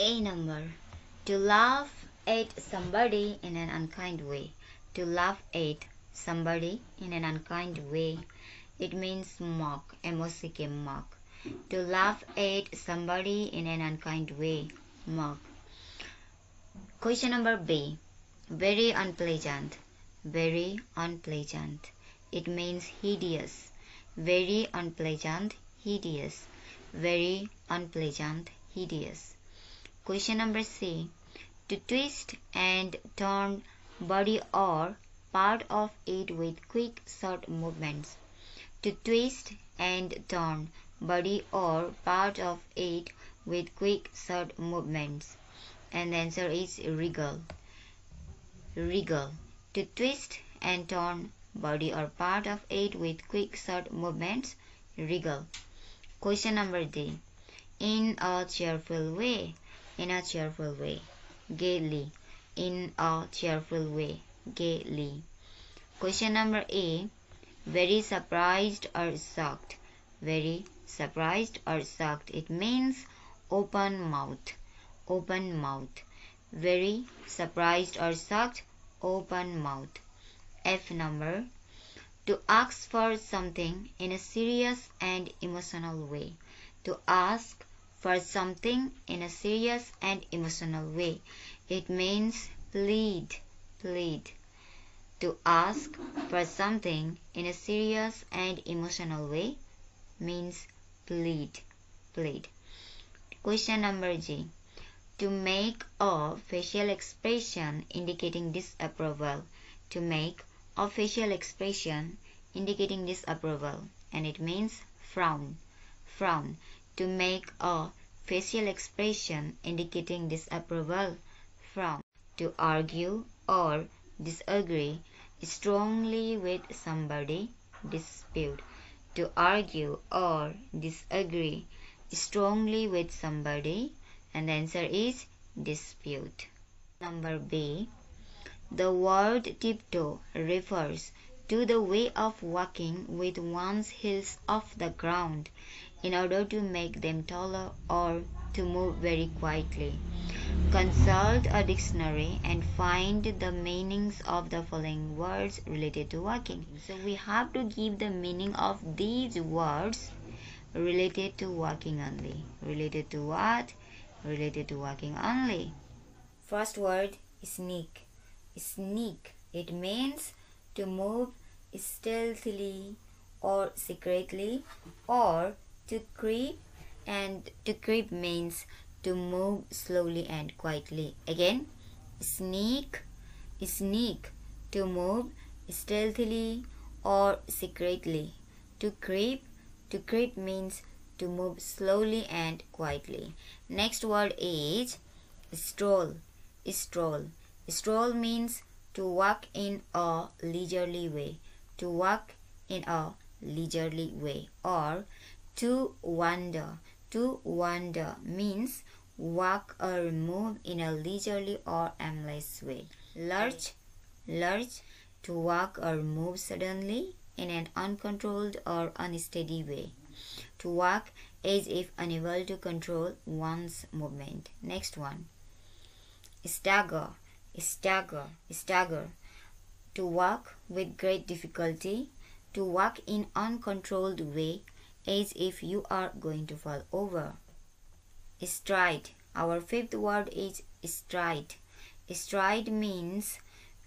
A number. To laugh at somebody in an unkind way. To laugh at somebody in an unkind way. It means mock, M-O-C-K, mock. To laugh at somebody in an unkind way, mock. Question number B. Very unpleasant. Very unpleasant. It means hideous. Very unpleasant, hideous. Very unpleasant, hideous. Question number C. To twist and turn body or part of it with quick short movements. To twist and turn body or part of it with quick short movements. And the answer is wriggle. Wriggle. To twist and turn body or part of it with quick short movements. Wriggle. Question number D. In a cheerful way. In a cheerful way. Gaily. In a cheerful way. Gaily. Question number A. Very surprised or shocked. Very surprised or shocked. It means open mouth. Open mouth. Very surprised or shocked. Open mouth. F number. To ask for something in a serious and emotional way. To ask for something in a serious and emotional way. It means plead. Plead. To ask for something in a serious and emotional way means plead. Plead. Question number G. To make a facial expression indicating disapproval. To make a facial expression indicating disapproval, and it means frown. Frown. To make a facial expression indicating disapproval. Frown. To argue or disagree strongly with somebody. Dispute. To argue or disagree strongly with somebody, and the answer is dispute. Number B. The word tiptoe refers to the way of walking with one's heels off the ground in order to make them taller or to move very quietly. Consult a dictionary and find the meanings of the following words related to walking. So we have to give the meaning of these words related to walking only. Related to what? Related to walking only. First word, sneak. Sneak. It means to move stealthily or secretly, or to creep, and to creep means to move slowly and quietly. Again, sneak. Sneak. To move stealthily or secretly. To creep. To creep means to move slowly and quietly. Next word is stroll. Stroll. Stroll means to walk in a leisurely way. To walk in a leisurely way, or to wander. To wander means walk or move in a leisurely or aimless way. Lurch. Lurch. To walk or move suddenly in an uncontrolled or unsteady way. To walk as if unable to control one's movement. Next one. Stagger. Stagger. Stagger. To walk with great difficulty. To walk in uncontrolled way as if you are going to fall over. Stride. Our fifth word is stride. Stride means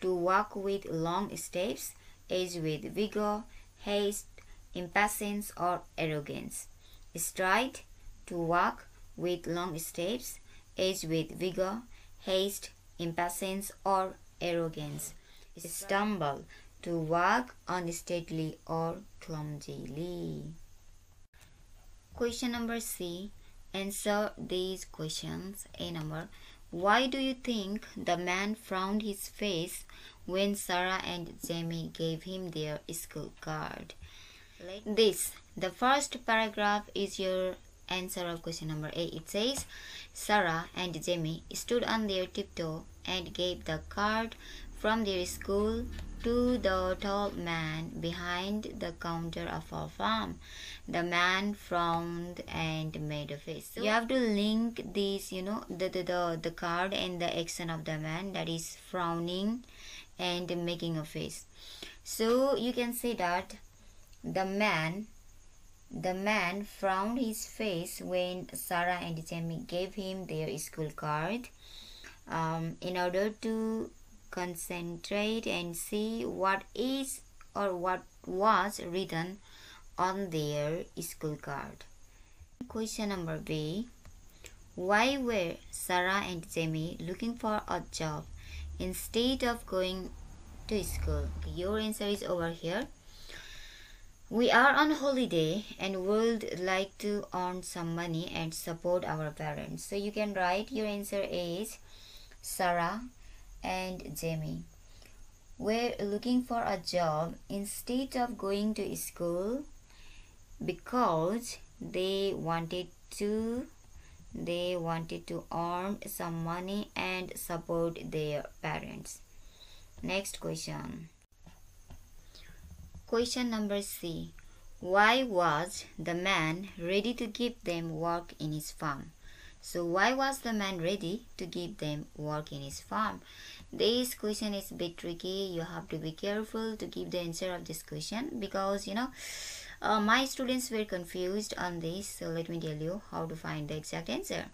to walk with long steps as with vigor, haste, impatience, or arrogance. Stride. To walk with long steps as with vigor, haste, impatience, or arrogance. Stumble. To walk unsteadily or clumsily. Question number C. Answer these questions. A number. Why do you think the man frowned his face when Sarah and Jamie gave him their school card? This, the first paragraph, is your answer of question number A. It says, Sarah and Jamie stood on their tiptoe and gave the card from their school to the tall man behind the counter of our farm. The man frowned and made a face. So you have to link this, the card and the action of the man, that is frowning and making a face. So you can say that the man frowned his face when Sarah and Jamie gave him their school card, in order to concentrate and see what is or what was written on their school card. Question number B. Why were Sarah and Jamie looking for a job instead of going to school? Okay, your answer is over here. We are on holiday and would like to earn some money and support our parents. So you can write your answer is Sarah and Jamie were looking for a job instead of going to school because they wanted to earn some money and support their parents. Next question. Question number C. Why was the man ready to give them work in his farm? So why was the man ready to give them work in his farm? This question is a bit tricky. You have to be careful to give the answer of this question because my students were confused on this. So let me tell you how to find the exact answer.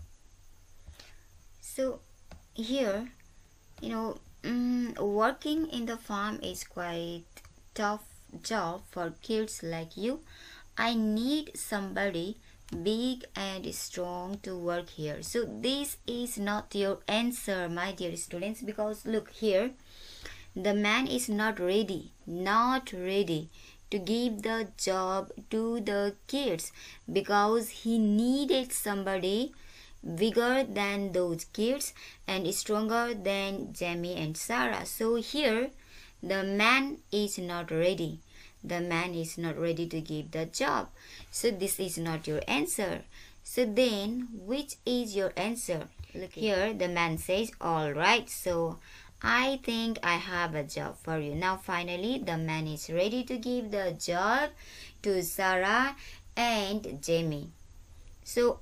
So here, working in the farm is quite tough job for kids like you. I need somebody big and strong to work here. So this is not your answer, my dear students, because look here, the man is not ready to give the job to the kids because he needed somebody bigger than those kids and stronger than Jamie and Sarah. So here the man is not ready. The man is not ready to give the job. So this is not your answer. So then which is your answer? Look here, the man says, all right, so I think I have a job for you. Now finally the man is ready to give the job to Sarah and Jamie. So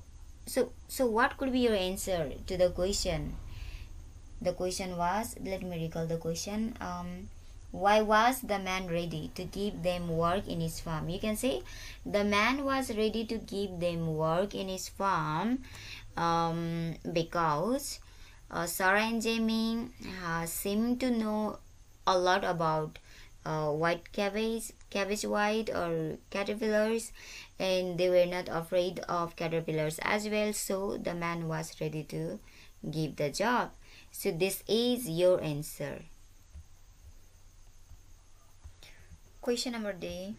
what could be your answer to the question? The question was, let me recall the question. Why was the man ready to give them work in his farm? You can say the man was ready to give them work in his farm because Sarah and Jamie seem to know a lot about white cabbage white or caterpillars, and they were not afraid of caterpillars as well. So the man was ready to give the job. So this is your answer. Question number D.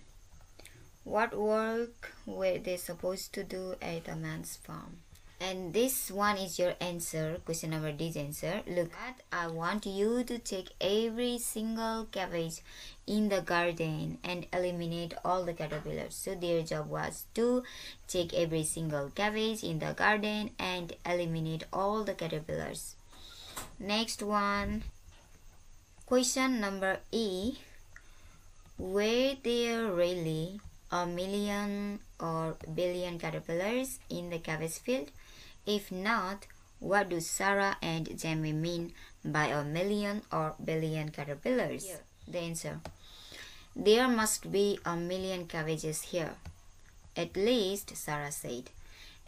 What work were they supposed to do at a man's farm? And this one is your answer, question number D's answer. Look, I want you to take every single cabbage in the garden and eliminate all the caterpillars. So their job was to take every single cabbage in the garden and eliminate all the caterpillars. Next one. Question number E. Were there really a million or billion caterpillars in the cabbage field? If not, what do Sarah and Jamie mean by a million or billion caterpillars? Here, the answer. There must be a million cabbages here. At least, Sarah said.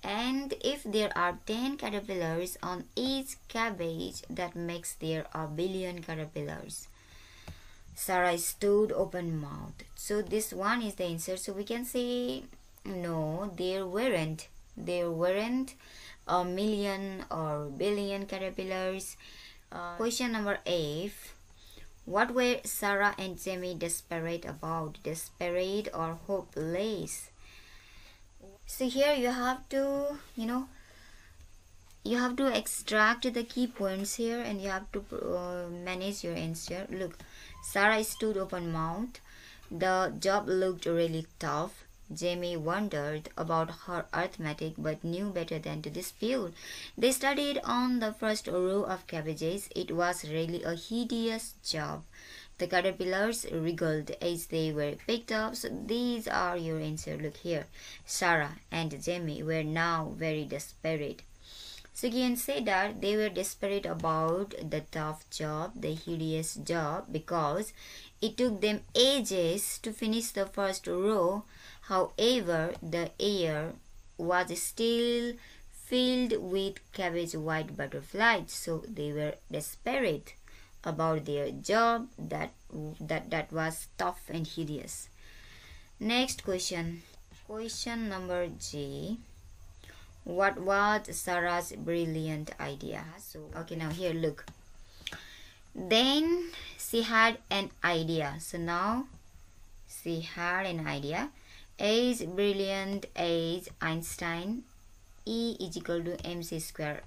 And if there are 10 caterpillars on each cabbage, that makes there a billion caterpillars. Sarah stood open-mouthed. So this one is the answer. So we can say no, there weren't a million or billion caterpillars. Question number F. What were Sarah and Jamie desperate about? Desperate or hopeless? So here you have to, you have to extract the key points here and you have to manage your answer. Look, Sarah stood open-mouthed. The job looked really tough. Jamie wondered about her arithmetic but knew better than to dispute. They studied on the first row of cabbages. It was really a hideous job. The caterpillars wriggled as they were picked up. So these are your answer. Look here. Sarah and Jamie were now very desperate. So you can say that they were desperate about the tough job, the hideous job, because it took them ages to finish the first row. However, the air was still filled with cabbage white butterflies, so they were desperate about their job that was tough and hideous. Next question. Question number G. What was Sarah's brilliant idea? So okay, now here look. Then she had an idea. So now she had an idea. As brilliant as Einstein, E is equal to mc square.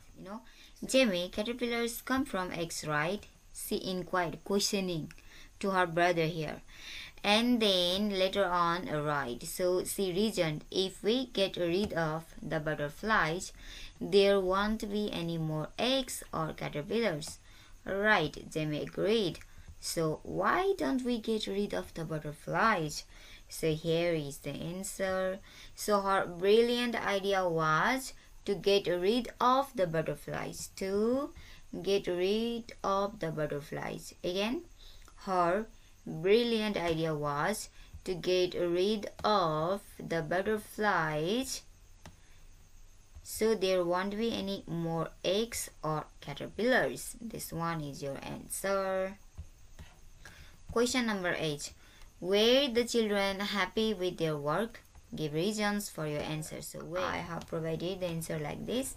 Jamie, caterpillars come from eggs, right? She inquired, questioning to her brother here. And then later on, right, so she reasoned, if we get rid of the butterflies, there won't be any more eggs or caterpillars. Right, Jamie agreed. So why don't we get rid of the butterflies? So here is the answer. So her brilliant idea was to get rid of the butterflies. To get rid of the butterflies. Again, her brilliant idea was to get rid of the butterflies so there won't be any more eggs or caterpillars. This one is your answer. Question number 8. Were the children happy with their work? Give reasons for your answer. So I have provided the answer like this.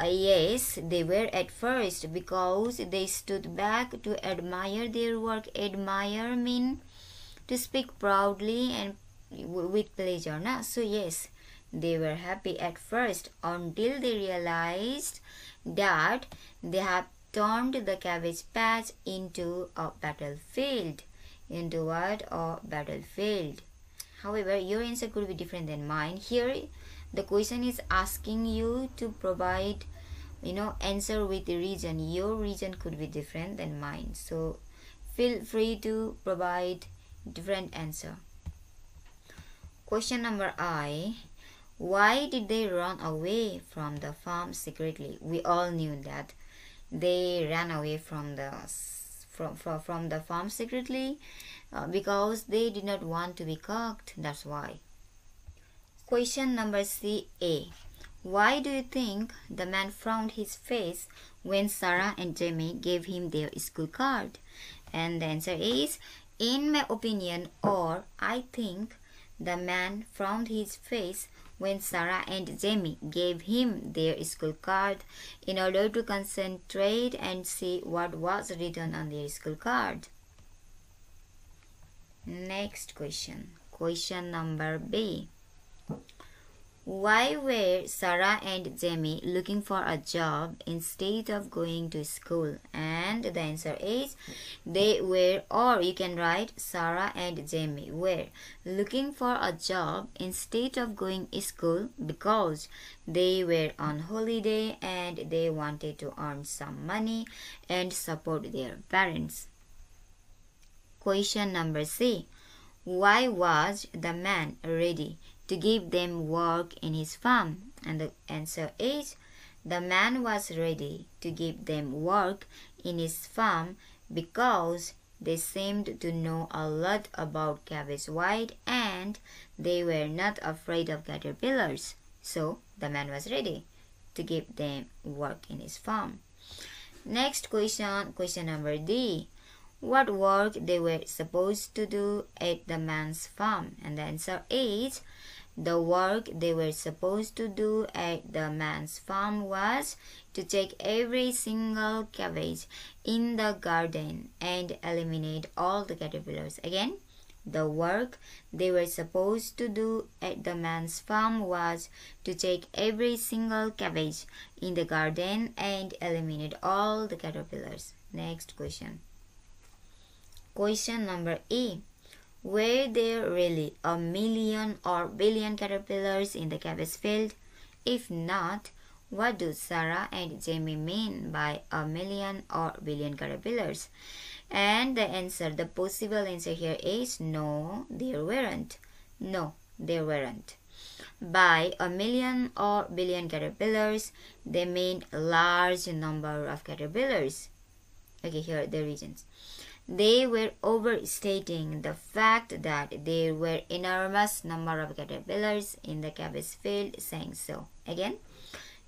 Yes, they were at first, because they stood back to admire their work. Admire mean to speak proudly and with pleasure. Na? So yes, they were happy at first until they realized that they have turned the cabbage patch into a battlefield. Into what? A battlefield. However, your answer could be different than mine. Here, the question is asking you to provide, answer with the reason. Your reason could be different than mine. So, feel free to provide different answer. Question number I. Why did they run away from the farm secretly? We all knew that they ran away from the farm secretly because they did not want to be cooked. That's why. Question number C-A. Why do you think the man frowned his face when Sarah and Jamie gave him their school card? And the answer is, in my opinion, or I think the man frowned his face when Sarah and Jamie gave him their school card in order to concentrate and see what was written on their school card. Next question. Question number B. Why were Sarah and Jamie looking for a job instead of going to school? And the answer is, they were, or you can write Sarah and Jamie were looking for a job instead of going to school because they were on holiday and they wanted to earn some money and support their parents. Question number C. Why was the man ready to give them work in his farm? And the answer is, the man was ready to give them work in his farm because they seemed to know a lot about cabbage white and they were not afraid of caterpillars. So the man was ready to give them work in his farm. Next question, question number D. What work they were supposed to do at the man's farm? And the answer is, the work they were supposed to do at the man's farm was to take every single cabbage in the garden and eliminate all the caterpillars. Again, the work they were supposed to do at the man's farm was to take every single cabbage in the garden and eliminate all the caterpillars. Next question. Question number E. Were there really a million or billion caterpillars in the cabbage field? If not, What do Sarah and Jamie mean by a million or billion caterpillars? And the answer, the possible answer here is no, there weren't. No, there weren't. By a million or billion caterpillars, they mean a large number of caterpillars. Okay, here are the reasons. They were overstating the fact that there were enormous number of caterpillars in the cabbage field, saying so. Again,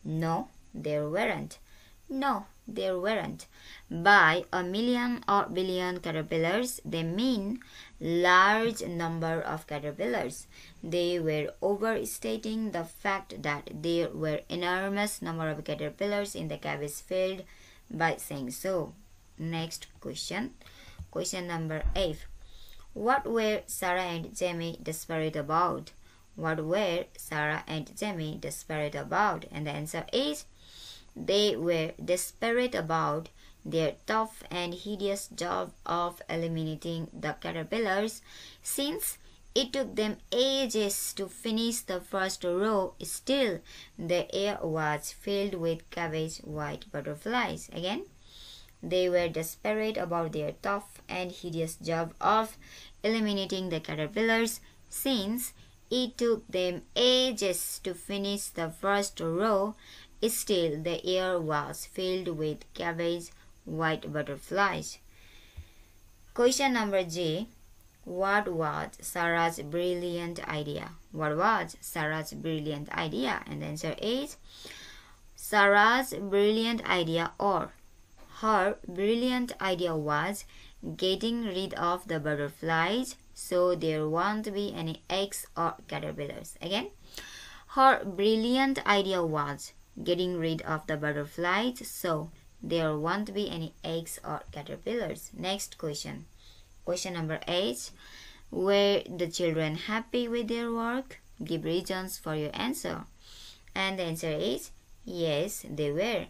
no, there weren't. No, there weren't. By a million or billion caterpillars, they mean large number of caterpillars. They were overstating the fact that there were enormous number of caterpillars in the cabbage field by saying so. Next question. Question number 8. What were Sarah and Jamie desperate about? What were Sarah and Jamie desperate about? And the answer is, they were desperate about their tough and hideous job of eliminating the caterpillars. Since it took them ages to finish the first row, still the air was filled with cabbage white butterflies. Again, they were desperate about their tough and hideous job of eliminating the caterpillars. Since it took them ages to finish the first row, still the air was filled with cabbage white butterflies. Question number G. What was Sarah's brilliant idea? What was Sarah's brilliant idea? And the answer is, Sarah's brilliant idea, or her brilliant idea, was getting rid of the butterflies so there won't be any eggs or caterpillars. Again, her brilliant idea was getting rid of the butterflies so there won't be any eggs or caterpillars. Next question. Question number 8. Were the children happy with their work? Give reasons for your answer. And the answer is, yes, they were,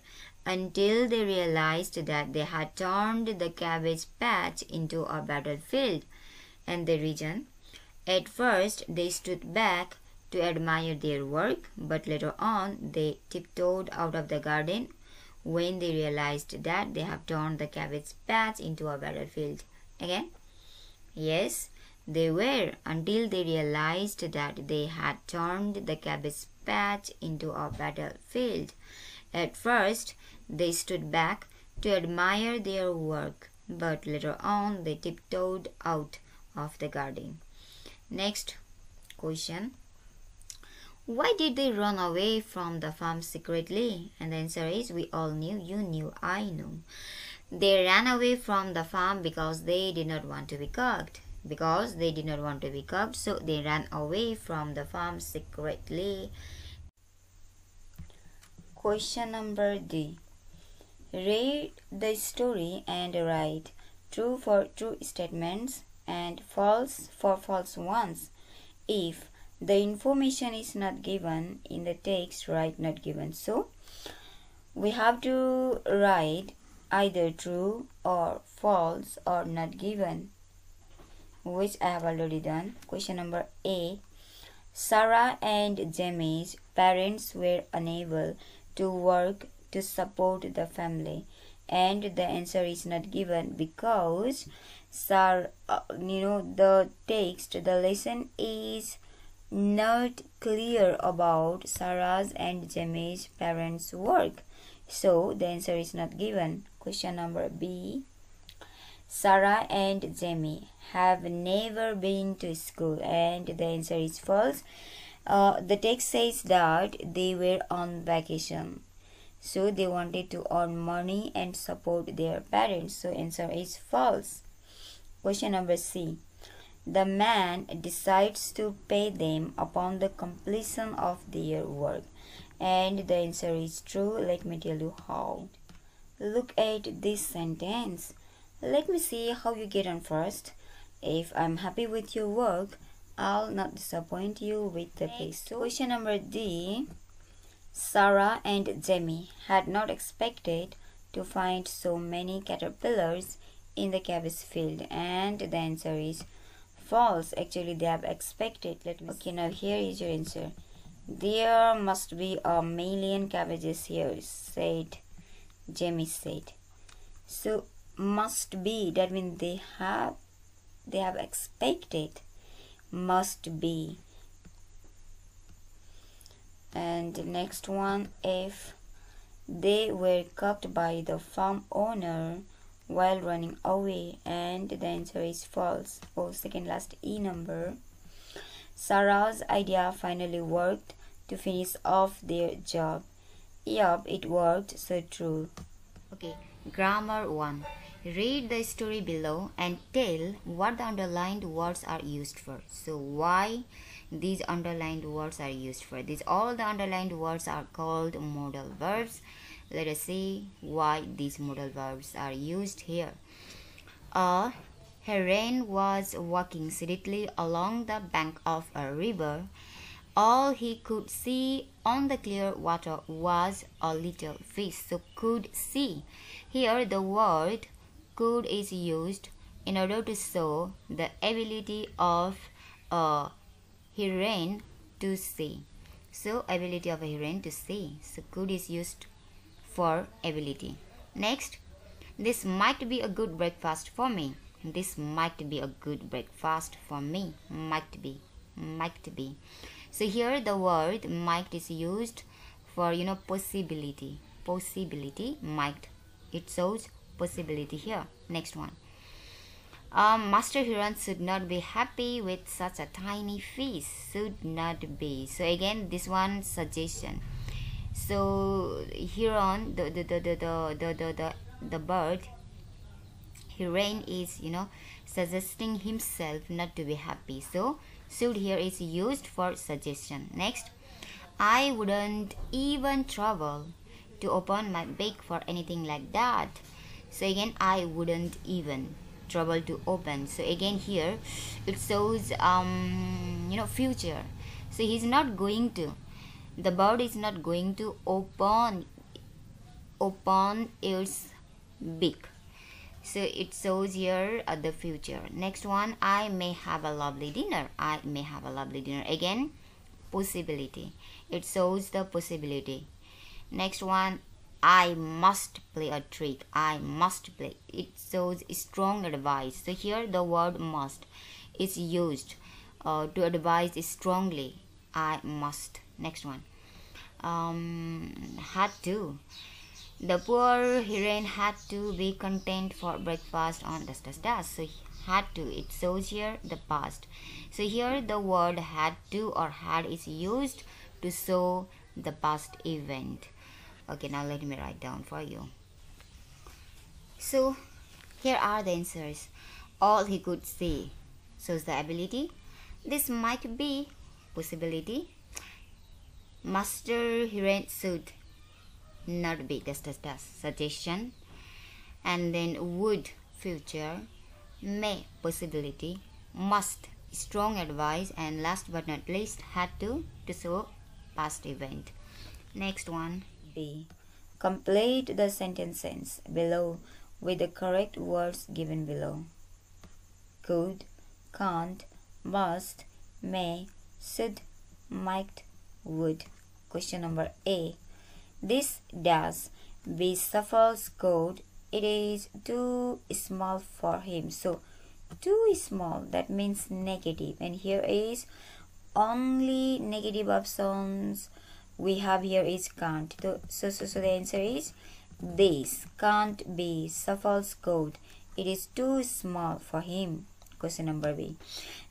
until they realized that they had turned the cabbage patch into a battlefield. And the reason? At first, they stood back to admire their work, but later on, they tiptoed out of the garden when they realized that they have turned the cabbage patch into a battlefield. Again, yes, they were, until they realized that they had turned the cabbage patch into a battlefield. At first, they stood back to admire their work, but later on they tiptoed out of the garden. Next question. Why did they run away from the farm secretly? And the answer is, we all knew, you knew, I knew. They ran away from the farm because they did not want to be caught. Because they did not want to be caught, so they ran away from the farm secretly. Question number D. Read the story and write true for true statements and false for false ones. If the information is not given in the text, write not given. So we have to write either true or false or not given, which I have already done. Question number A. Sarah and Jamie's parents were unable to work to support the family, and the answer is not given because the text, the lesson is not clear about Sarah's and Jamie's parents' work, so the answer is not given. Question number B. Sarah and Jamie have never been to school, and the answer is false. The text says that they were on vacation, so they wanted to earn money and support their parents, so answer is false. Question number C. The man decides to pay them upon the completion of their work, and the answer is true. Let me tell you how. Look at this sentence. Let me see how you get on first. If I'm happy with your work, I'll not disappoint you with the pay. So question number D. Sarah and Jamie had not expected to find so many caterpillars in the cabbage field, and the answer is false. Actually, they have expected. Okay, now here is your answer. There must be a million cabbages here, said Jamie said. So must be, that means they have expected. Must be. And the next one, if they were caught by the farm owner while running away, and the answer is false. Oh, second last E number. Sarah's idea finally worked to finish off their job. Yup, it worked, so true. Okay, grammar 1. Read the story below and tell what the underlined words are used for. So why these underlined words are used for. All the underlined words are called modal verbs. Let us see why these modal verbs are used here. A heron was walking steadily along the bank of a river. All he could see on the clear water was a little fish. So could see. Here the word could is used in order to show the ability of a heron to see. So ability of a heron to see. So could is used for ability. Next, this might be a good breakfast for me. This might be a good breakfast for me. Might be. So here the word might is used for possibility. Possibility, might. It shows possibility here. Next one. Master Heron should not be happy with such a tiny fish. Should not be. So again, this one suggestion. So heron, the bird, heron is suggesting himself not to be happy. So should here is used for suggestion. Next, I wouldn't even trouble to open my beak for anything like that. So again, I wouldn't even trouble to open. So again here it shows future. So he's not going to, the bird is not going to open its beak. So it shows here the future. Next one, I may have a lovely dinner. I may have a lovely dinner. Again, possibility. It shows the possibility. Next one, I must play a trick. I must play. It shows strong advice. So here the word must is used to advise strongly. I must. Next one, had to. The poor heron had to be content for breakfast on dash. So had to, it shows here the past. So here the word had to or had is used to show the past event. Okay, now let me write down for you. So here are the answers. All he could see shows the ability. This might be possibility. Master heron should not be dash suggestion. And then would, future. May, possibility. Must, strong advice. And last but not least, had to show past event. Next one, B. Complete the sentences below with the correct words given below. Could, can't, must, may, should, might, would. Question number A. This dash be Shuffle's coat. It is too small for him. So too small, that means negative. And here is only negative options we have here is can't. So the answer is this can't be Shuffle's coat. It is too small for him. Question number B.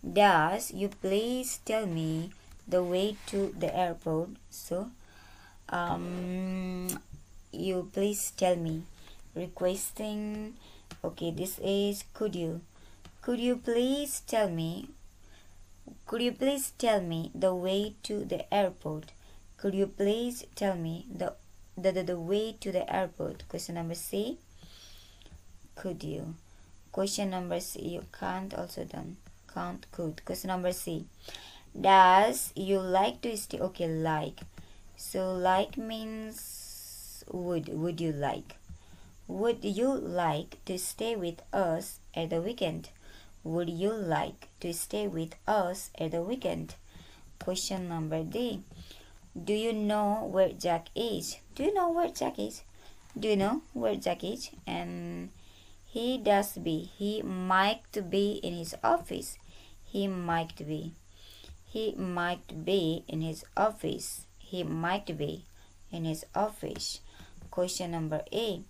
Dash you please tell me the way to the airport? So you please tell me, requesting. Okay, this is could you please tell me the way to the airport? Could you please tell me the way to the airport? Question number C, could you. Question number C, you can't also done, can't, could. Question number C, does you like to stay? Okay, like. So like means would you like? Would you like to stay with us at the weekend? Would you like to stay with us at the weekend? Question number D. Do you know where Jack is? Do you know where Jack is? Do you know where Jack is? And he might be in his office. He might be. He might be in his office. He might be in his office. Question number A.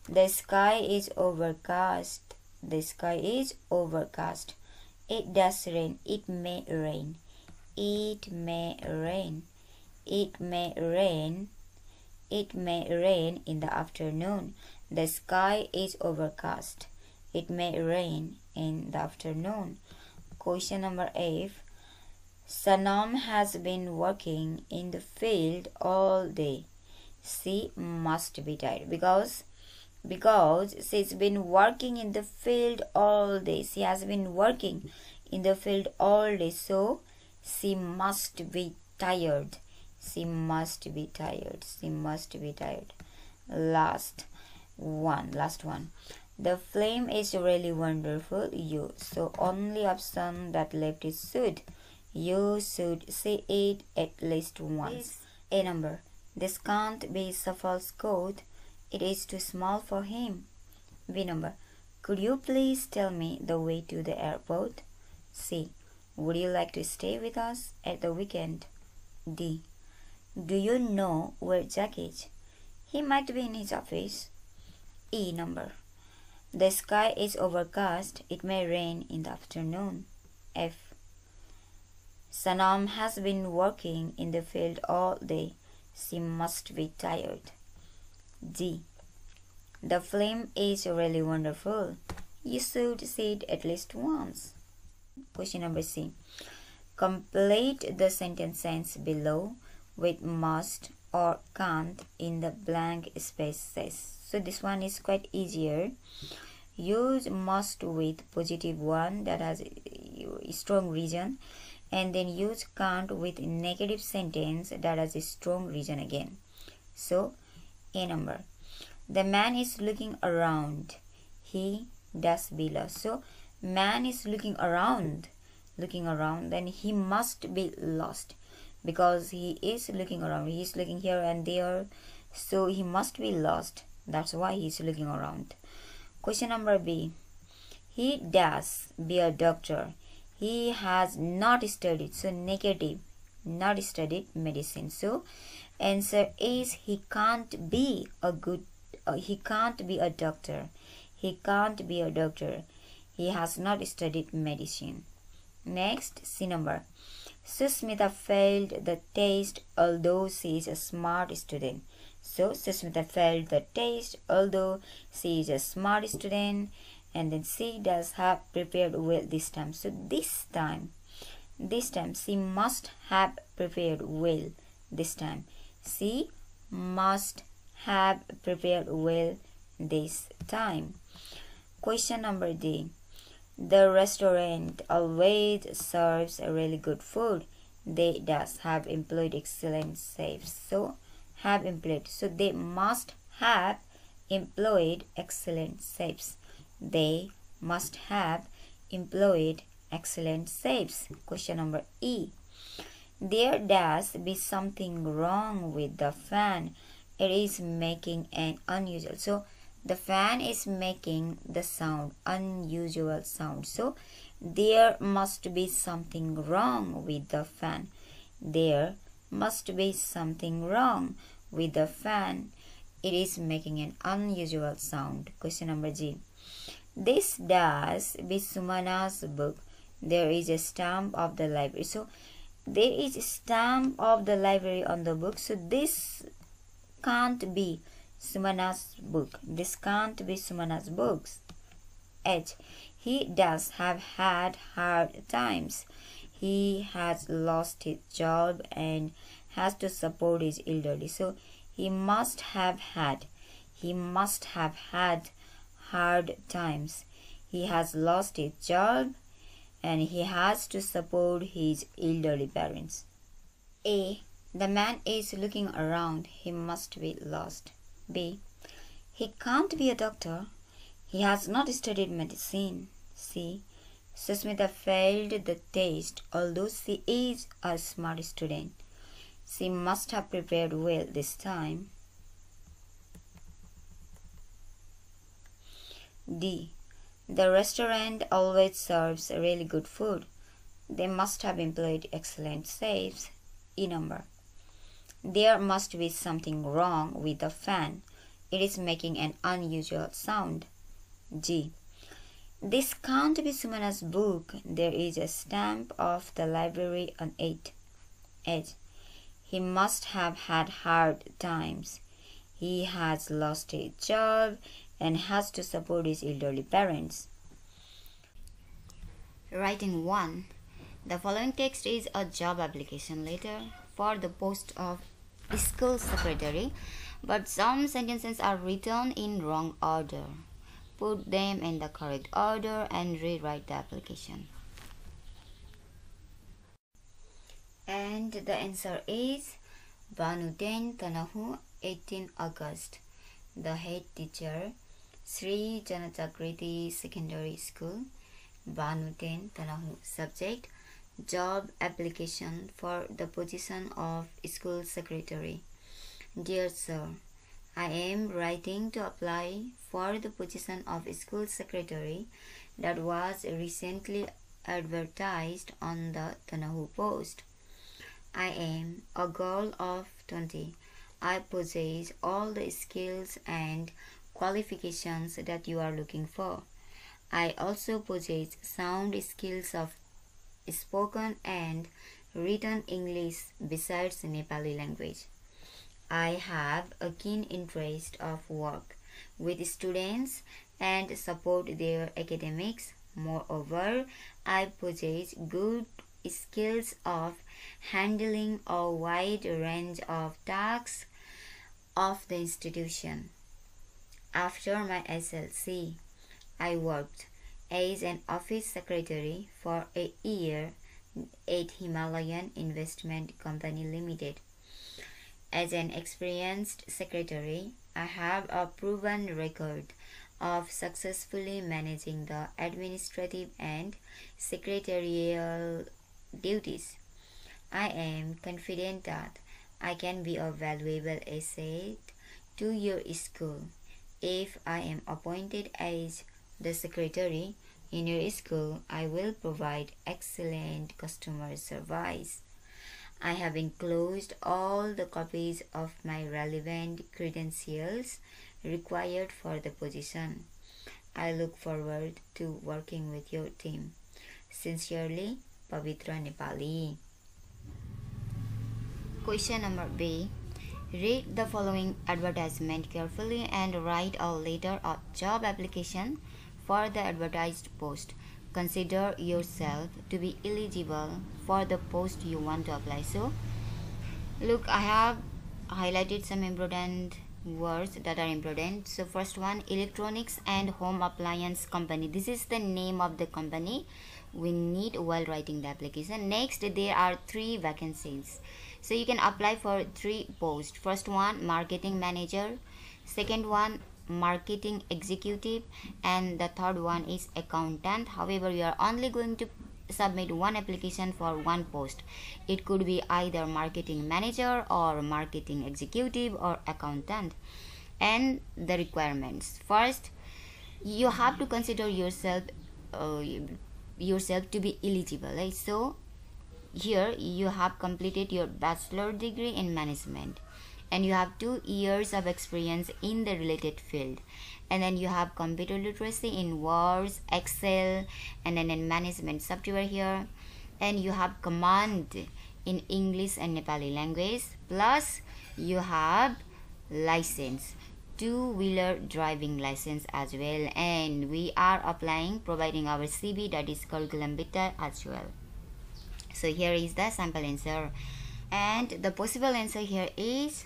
The sky is overcast. The sky is overcast. It does rain. It may rain. It may rain. It may rain. It may rain in the afternoon. The sky is overcast. It may rain in the afternoon. Question number 8. Sanam has been working in the field all day. She must be tired because she's been working in the field all day. She has been working in the field all day, so she must be tired. She must be tired. She must be tired. Last one. The film is really wonderful. So only option that left is should. You should see it at least once. A number. This can't be Safal's coat. It is too small for him. B number. Could you please tell me the way to the airport? C. Would you like to stay with us at the weekend? D. Do you know where Jack is? He might be in his office. E number. The sky is overcast. It may rain in the afternoon. F. Sanam has been working in the field all day. She must be tired. G. The film is really wonderful. You should see it at least once. Question number C. Complete the sentence below with must or can't in the blank spaces. So this one is quite easier. Use must with positive one that has a strong reason, and then use can't with negative sentence that has a strong reason again. So A number. The man is looking around. He does be lost. So man is looking around, then he must be lost because he is looking around. He is looking here and there, so he must be lost. That's why he is looking around. Question number B. He does be a doctor. He has not studied, so negative, not studied medicine. So answer is he can't be a doctor. He can't be a doctor. He has not studied medicine. Next, C number. Susmita failed the test although she is a smart student. So Susmita failed the test although she is a smart student, and then she does have prepared well this time. So this time she must have prepared well this time. She must have prepared well this time. Question number D. The restaurant always serves really good food. They does have employed excellent chefs. So have employed. So they must have employed excellent chefs. They must have employed excellent chefs. Question number E. There does be something wrong with the fan. It is making an unusual. So the fan is making the sound, unusual sound. So there must be something wrong with the fan. There must be something wrong with the fan. It is making an unusual sound. Question number G. This does be Sumana's book. There is a stamp of the library. So there is a stamp of the library on the book. So this can't be Sumana's book. This can't be Sumana's books. H. He does have had hard times. He has lost his job and has to support his elderly. So he must have had hard times. He has lost his job and he has to support his elderly parents. A. The man is looking around. He must be lost. B. He can't be a doctor. He has not studied medicine. C. Susmita failed the test although she is a smart student. She must have prepared well this time. D. The restaurant always serves really good food. They must have employed excellent chefs. E number. There must be something wrong with the fan. It is making an unusual sound. G. This can't be Sumana's book. There is a stamp of the library on it. H. He must have had hard times. He has lost his job and has to support his elderly parents. Writing 1. The following text is a job application letter for the post of school secretary, but some sentences are written in wrong order. Put them in the correct order and rewrite the application. And the answer is Banuden Tanahu, 18 August. The head teacher, Sri Janajagriti Secondary School, Banuden Tanahu. Subject, job application for the position of school secretary. Dear Sir, I am writing to apply for the position of school secretary that was recently advertised on the Tanahu Post. I am a girl of 20. I possess all the skills and qualifications that you are looking for. I also possess sound skills of spoken and written English besides Nepali language. I have a keen interest of work with students and support their academics. Moreover, I possess good skills of handling a wide range of tasks of the institution. After my SLC, I worked as an office secretary for a year at Himalayan Investment Company Limited. As an experienced secretary, I have a proven record of successfully managing the administrative and secretarial duties. I am confident that I can be a valuable asset to your school. If I am appointed as the secretary in your school, I will provide excellent customer service. I have enclosed all the copies of my relevant credentials required for the position. I look forward to working with your team. Sincerely, Pavitra Nepali. Question number B. Read the following advertisement carefully and write a letter of job application for the advertised post. Consider yourself to be eligible for the post you want to apply. So, look, I have highlighted some important words that are important. So, first one, electronics and home appliance company. This is the name of the company we need while writing the application. Next, there are 3 vacancies. So, you can apply for 3 posts. First one, marketing manager. Second one, marketing executive, and the third one is accountant. However, you are only going to submit one application for one post. It could be either marketing manager or marketing executive or accountant. And the requirements: first, you have to consider yourself to be eligible, right? So here you have completed your bachelor degree in management, and you have 2 years of experience in the related field, and then you have computer literacy in Word, Excel, and then in management software here, and you have command in English and Nepali language, plus you have license, 2-wheeler driving license as well. And we are applying, providing our CV, that is curriculum vitae as well. So here is the sample answer, and the possible answer here is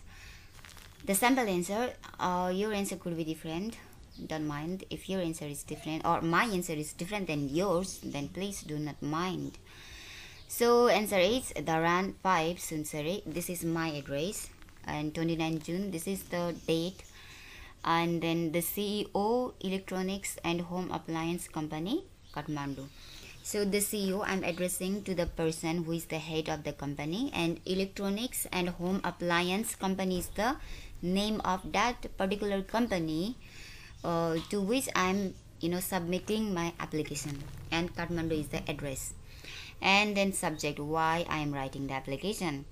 the sample answer. Your answer could be different. Don't mind if your answer is different or my answer is different than yours, then please do not mind. So answer is Daran 5 Sunsari. This is my address, and 29 June, this is the date. And then the CEO, Electronics and Home Appliance Company, Kathmandu. So the CEO, I'm addressing to the person who is the head of the company, and electronics and home appliance company is the name of that particular company to which I'm submitting my application, and Kathmandu is the address. And then subject, why I am writing the application,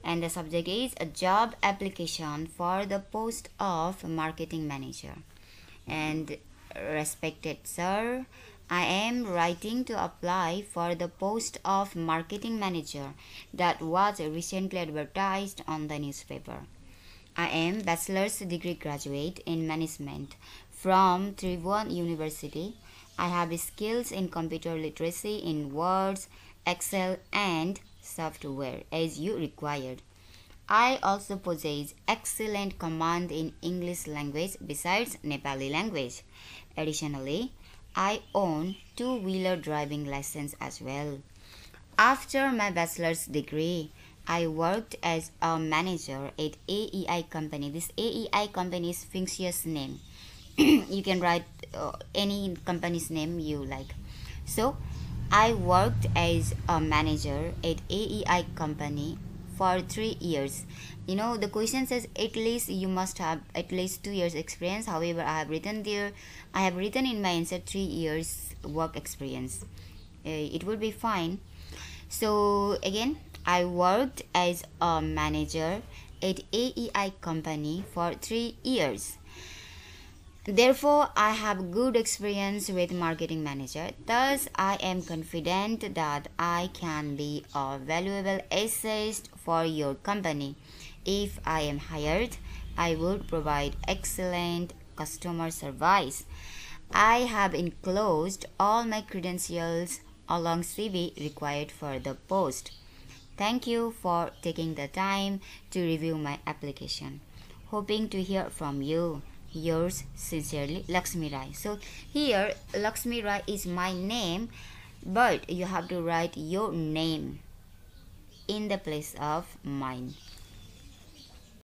and the subject is a job application for the post of marketing manager. And respected sir, I am writing to apply for the post of marketing manager that was recently advertised on the newspaper. I am bachelor's degree graduate in management from Tribhuvan University. I have skills in computer literacy in Words, Excel and software as you required. I also possess excellent command in English language besides Nepali language. Additionally, I own two-wheeler driving license as well. After my bachelor's degree, I worked as a manager at AEI company. This AEI company is fictitious name. You can write any company's name you like. So, I worked as a manager at AEI company for 3 years. The question says at least you must have at least 2 years experience. However, I have written in my answer 3 years work experience. It would be fine. So again, I worked as a manager at AEI company for 3 years. Therefore, I have good experience with marketing manager. Thus, I am confident that I can be a valuable asset for your company. If I am hired, I would provide excellent customer service. I have enclosed all my credentials along CV required for the post. Thank you for taking the time to review my application. Hoping to hear from you. Yours sincerely, Lakshmi Rai. So here Lakshmi Rai is my name, but you have to write your name in the place of mine.